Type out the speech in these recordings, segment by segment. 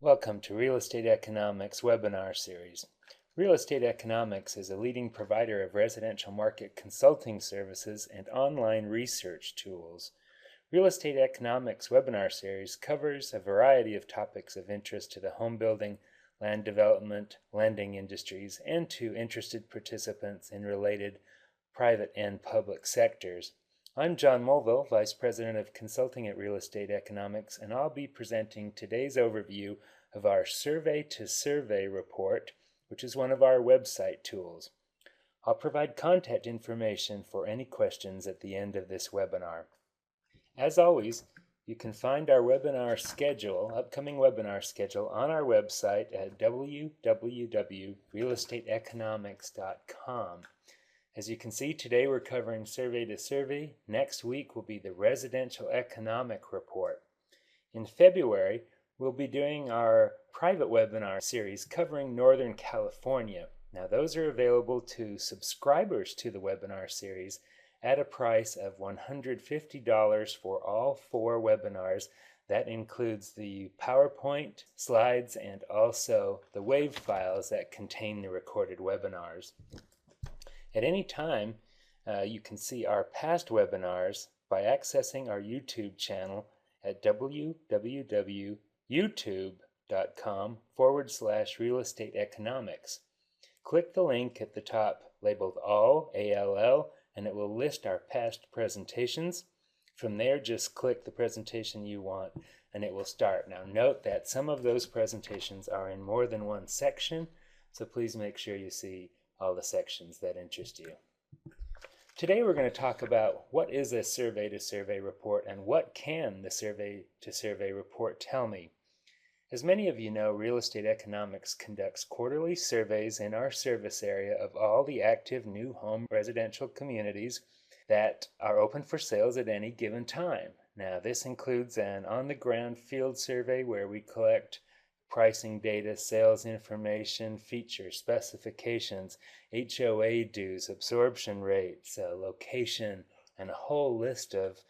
Welcome to Real Estate Economics webinar series. Real Estate Economics is a leading provider of residential market consulting services and online research tools. Real Estate Economics webinar series covers a variety of topics of interest to the home building, land development, lending industries, and to interested participants in related private and public sectors. I'm John Mulville, Vice President of Consulting at Real Estate Economics, and I'll be presenting today's overview of our Survey to Survey report, which is one of our website tools. I'll provide contact information for any questions at the end of this webinar. As always, you can find our webinar schedule, upcoming webinar schedule, on our website at www.realestateeconomics.com. As you can see, today we're covering Survey to Survey. Next week will be the Residential Economic Report. In February, we'll be doing our private webinar series covering Northern California. Now, those are available to subscribers to the webinar series at a price of $150 for all 4 webinars. That includes the PowerPoint slides and also the WAV files that contain the recorded webinars. At any time, you can see our past webinars by accessing our YouTube channel at www.youtube.com/realestateeconomics. Click the link at the top labeled All, ALL, and it will list our past presentations. From there, just click the presentation you want and it will start. Now note that some of those presentations are in more than one section, so please make sure you see all the sections that interest you. Today we're going to talk about what is a Survey to Survey report and what can the Survey to Survey report tell me. As many of you know, Real Estate Economics conducts quarterly surveys in our service area of all the active new home residential communities that are open for sales at any given time. Now, this includes an on-the-ground field survey where we collect pricing data, sales information, features, specifications, HOA dues, absorption rates, location, and a whole list of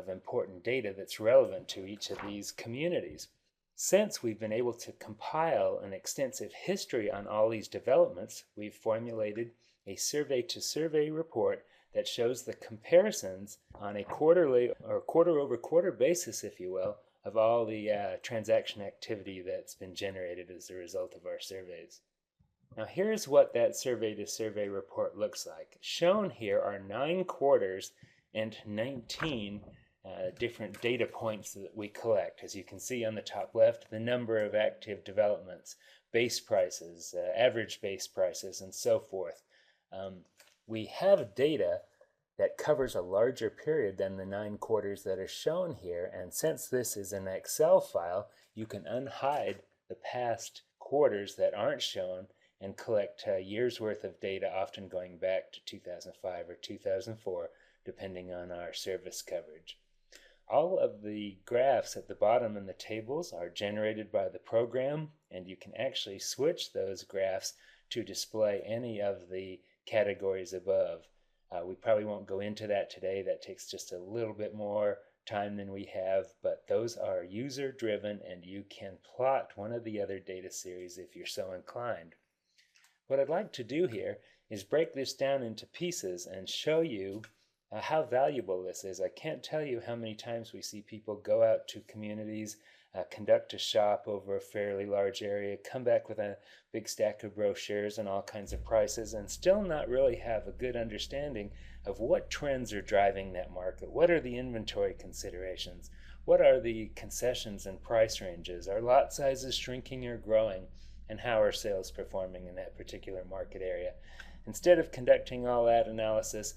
important data that's relevant to each of these communities. Since we've been able to compile an extensive history on all these developments, we've formulated a survey to survey report that shows the comparisons on a quarterly or quarter-over-quarter basis, if you will, of all the transaction activity that's been generated as a result of our surveys. Now here's what that Survey to Survey report looks like. Shown here are 9 quarters and 19 different data points that we collect. As you can see on the top left, the number of active developments, base prices, average base prices, and so forth. We have data that covers a larger period than the 9 quarters that are shown here, and since this is an Excel file, you can unhide the past quarters that aren't shown and collect years worth of data, often going back to 2005 or 2004, depending on our service coverage. All of the graphs at the bottom in the tables are generated by the program, and you can actually switch those graphs to display any of the categories above. We probably won't go into that today. That takes just a little bit more time than we have, but those are user driven and you can plot one of the other data series if you're so inclined. What I'd like to do here is break this down into pieces and show you how valuable this is. I can't tell you how many times we see people go out to communities, conduct a shop over a fairly large area, come back with a big stack of brochures and all kinds of prices, and still not really have a good understanding of what trends are driving that market. What are the inventory considerations? What are the concessions and price ranges? Are lot sizes shrinking or growing? And how are sales performing in that particular market area? Instead of conducting all that analysis,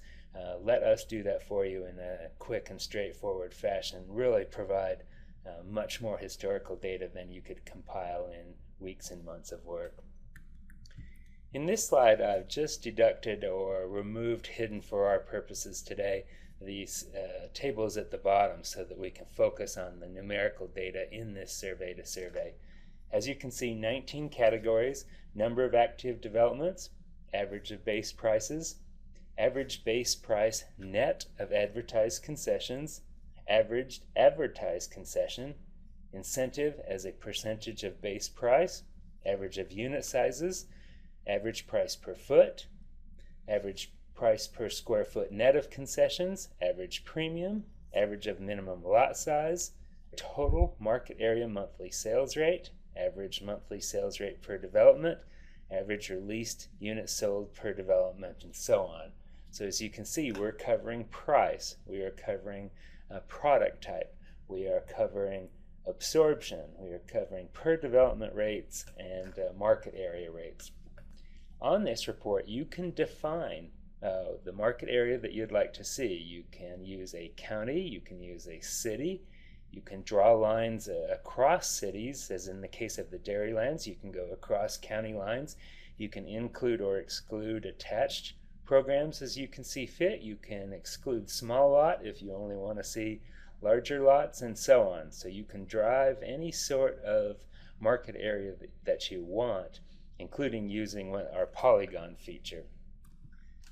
let us do that for you in a quick and straightforward fashion. Really provide much more historical data than you could compile in weeks and months of work. In this slide, I've just deducted or removed, hidden for our purposes today, these tables at the bottom so that we can focus on the numerical data in this survey to survey. As you can see, 19 categories: number of active developments, average of base prices, average base price net of advertised concessions, averaged advertised concession, incentive as a percentage of base price, average of unit sizes, average price per foot, average price per square foot net of concessions, average premium, average of minimum lot size, total market area monthly sales rate, average monthly sales rate per development, average released units sold per development, and so on. So as you can see, we're covering price, we are covering product type, we are covering absorption, we are covering per development rates and market area rates. On this report, you can define the market area that you'd like to see. You can use a county, you can use a city, you can draw lines across cities, as in the case of the Dairylands. You can go across county lines. You can include or exclude attached programs as you can see fit. You can exclude small lot if you only want to see larger lots, and so on. So you can drive any sort of market area that you want, including using our polygon feature.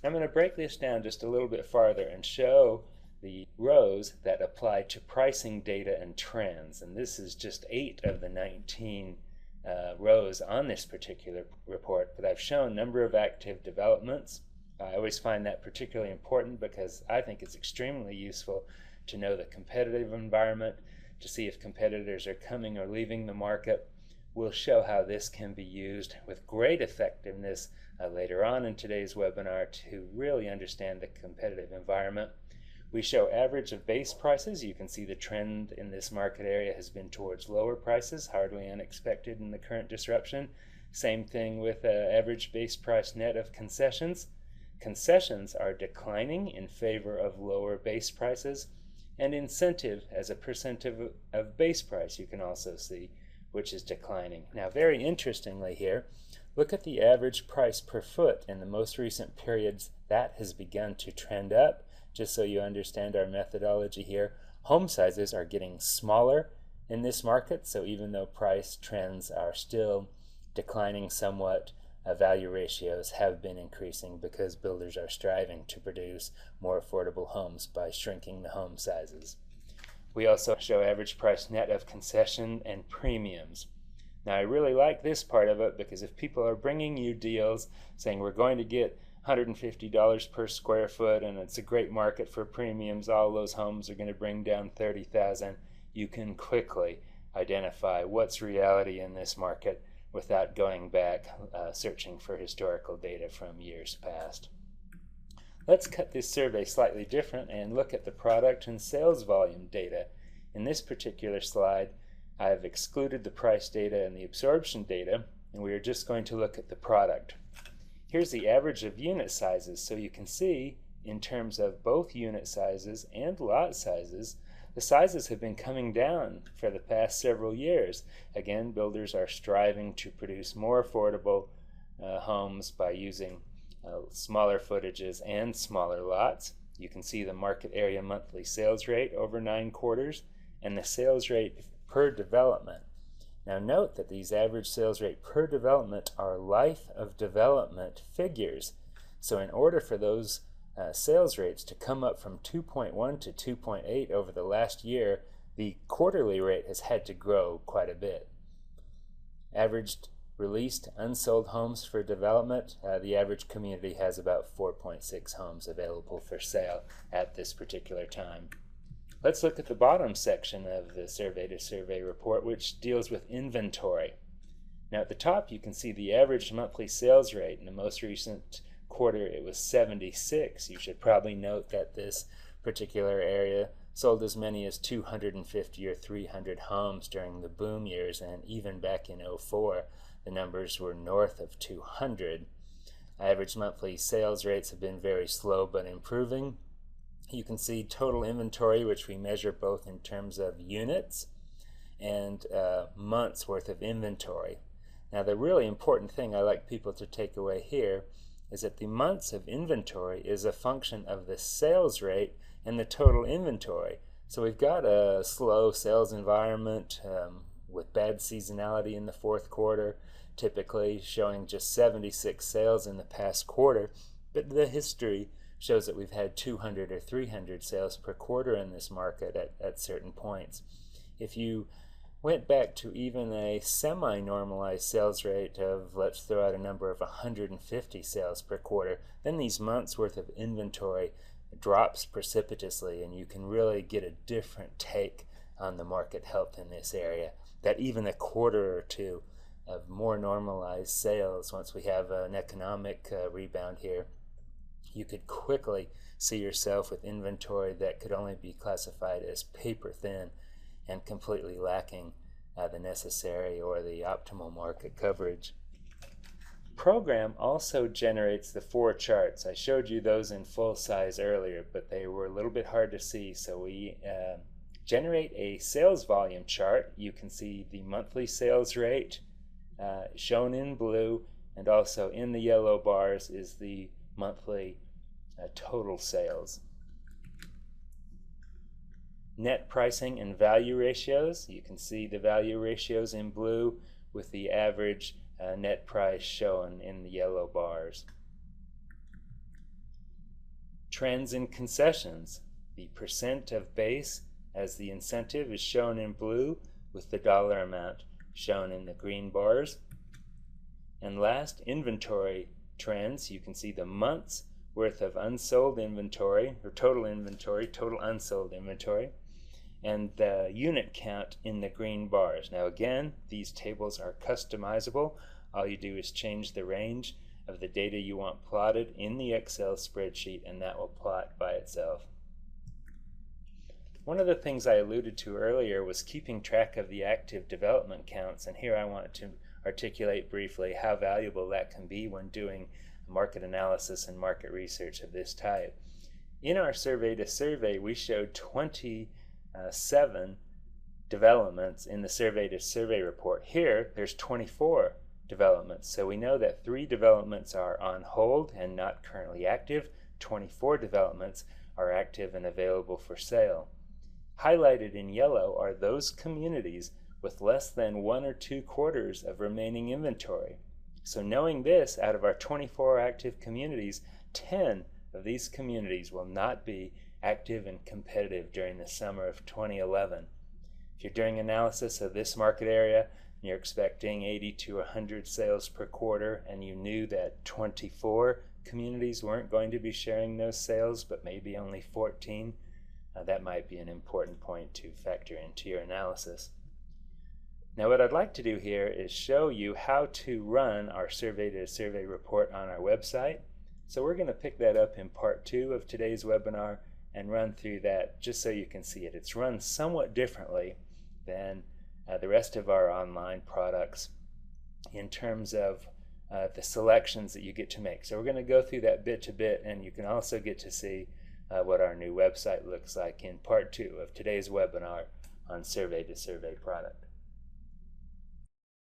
I'm going to break this down just a little bit farther and show the rows that apply to pricing data and trends. And this is just 8 of the 19 rows on this particular report, but I've shown number of active developments. I always find that particularly important because I think it's extremely useful to know the competitive environment, to see if competitors are coming or leaving the market. We'll show how this can be used with great effectiveness later on in today's webinar to really understand the competitive environment. We show average of base prices. You can see the trend in this market area has been towards lower prices, hardly unexpected in the current disruption. Same thing with average base price net of concessions. Concessions are declining in favor of lower base prices, and incentive as a percent of base price you can also see, which is declining. Now, very interestingly here, look at the average price per foot in the most recent periods. That has begun to trend up. Just so you understand our methodology here, home sizes are getting smaller in this market, so even though price trends are still declining somewhat, value ratios have been increasing because builders are striving to produce more affordable homes by shrinking the home sizes. We also show average price net of concession and premiums. Now, I really like this part of it because if people are bringing you deals saying we're going to get $150 per square foot and it's a great market for premiums, all those homes are going to bring down $30,000, you can quickly identify what's reality in this market without going back searching for historical data from years past. Let's cut this survey slightly different and look at the product and sales volume data. In this particular slide, I've excluded the price data and the absorption data, and we are just going to look at the product. Here's the average of unit sizes, so you can see in terms of both unit sizes and lot sizes, the sizes have been coming down for the past several years. Again, builders are striving to produce more affordable homes by using smaller footages and smaller lots. You can see the market area monthly sales rate over 9 quarters and the sales rate per development. Now note that these average sales rate per development are life of development figures. So in order for those sales rates to come up from 2.1 to 2.8 over the last year, the quarterly rate has had to grow quite a bit. Averaged released unsold homes for development, the average community has about 4.6 homes available for sale at this particular time. Let's look at the bottom section of the survey to survey report, which deals with inventory. Now at the top you can see the average monthly sales rate. In the most recent quarter it was 76. You should probably note that this particular area sold as many as 250 or 300 homes during the boom years, and even back in 2004 the numbers were north of 200. Average monthly sales rates have been very slow but improving. You can see total inventory, which we measure both in terms of units and months worth of inventory. Now the really important thing I like people to take away here is that the months of inventory is a function of the sales rate and the total inventory. So we've got a slow sales environment with bad seasonality in the fourth quarter, typically showing just 76 sales in the past quarter, but the history shows that we've had 200 or 300 sales per quarter in this market at certain points. If you went back to even a semi-normalized sales rate of, let's throw out a number of 150 sales per quarter, then these months worth of inventory drops precipitously, and you can really get a different take on the market health in this area. That even a quarter or two of more normalized sales, once we have an economic rebound here, you could quickly see yourself with inventory that could only be classified as paper thin and completely lacking the necessary or the optimal market coverage. Program also generates the 4 charts. I showed you those in full size earlier, but they were a little bit hard to see, so we generate a sales volume chart. You can see the monthly sales rate shown in blue, and also in the yellow bars is the monthly total sales. Net pricing and value ratios. You can see the value ratios in blue with the average net price shown in the yellow bars. Trends in concessions. The percent of base as the incentive is shown in blue with the dollar amount shown in the green bars. And last, inventory trends. You can see the months worth of unsold inventory, or total unsold inventory, and the unit count in the green bars. Now again, these tables are customizable. All you do is change the range of the data you want plotted in the Excel spreadsheet, and that will plot by itself. One of the things I alluded to earlier was keeping track of the active development counts, and here I want to articulate briefly how valuable that can be when doing market analysis and market research of this type. In our survey to survey, we showed 27 developments in the survey to survey report. Here, there's 24 developments. So we know that 3 developments are on hold and not currently active. 24 developments are active and available for sale. Highlighted in yellow are those communities with less than 1 or 2 quarters of remaining inventory. So knowing this, out of our 24 active communities, 10 of these communities will not be active and competitive during the summer of 2011. If you're doing analysis of this market area and you're expecting 80 to 100 sales per quarter, and you knew that 24 communities weren't going to be sharing those sales, but maybe only 14, that might be an important point to factor into your analysis. Now what I'd like to do here is show you how to run our survey to survey report on our website. So we're going to pick that up in part 2 of today's webinar and run through that just so you can see it. It's run somewhat differently than the rest of our online products in terms of the selections that you get to make. So we're going to go through that bit to bit, and you can also get to see what our new website looks like in part 2 of today's webinar on survey to survey product.